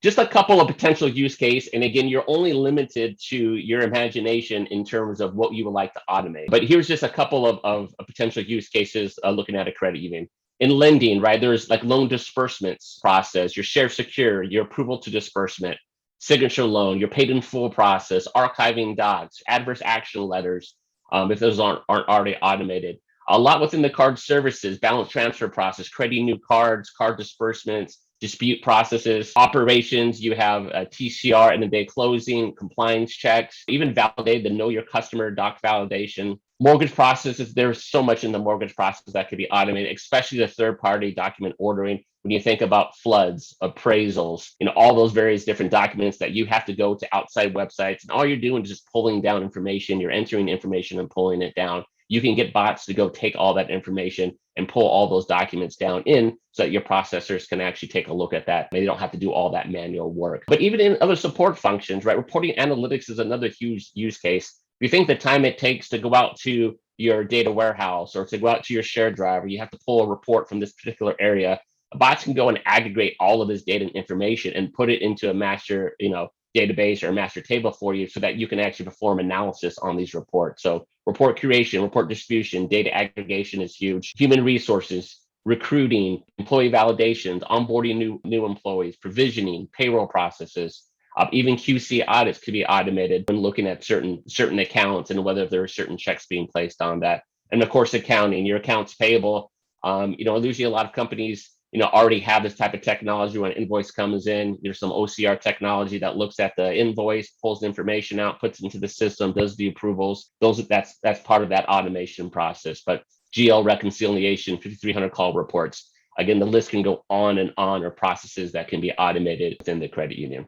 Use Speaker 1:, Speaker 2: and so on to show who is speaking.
Speaker 1: just a couple of potential use case. And again, you're only limited to your imagination in terms of what you would like to automate. But here's just a couple of potential use cases looking at a credit union. In lending, right, there's like loan disbursements process, your share secure, your approval to disbursement, signature loan, your paid in full process, archiving docs, adverse action letters, if those aren't already automated. A lot within the card services, balance transfer process, creating new cards, card disbursements, dispute processes, operations. You have a TCR and the day closing, compliance checks, even validate the know your customer doc validation. Mortgage processes, there's so much in the mortgage process that could be automated, especially the third party document ordering. When you think about floods, appraisals, all those various different documents that you have to go to outside websites, and all you're doing is just pulling down information, you're entering information and pulling it down. You can get bots to go take all that information and pull all those documents down in so that your processors can actually take a look at that. They don't have to do all that manual work. But even in other support functions, right? Reporting analytics is another huge use case. If you think the time it takes to go out to your data warehouse or to go out to your shared drive, you have to pull a report from this particular area, bots can go and aggregate all of this data and information and put it into a master, database or a master table for you so that you can actually perform analysis on these reports. So report curation, report distribution, data aggregation is huge. Human resources, recruiting, employee validations, onboarding new employees, provisioning, payroll processes. Even QC audits could be automated when looking at certain accounts and whether there are certain checks being placed on that. And of course, accounting, your accounts payable. Usually a lot of companies already have this type of technology. When an invoice comes in, there's some OCR technology that looks at the invoice, pulls the information out, puts it into the system, does the approvals. That's part of that automation process. But GL reconciliation, 5300 call reports. Again, the list can go on and on, or processes that can be automated within the credit union.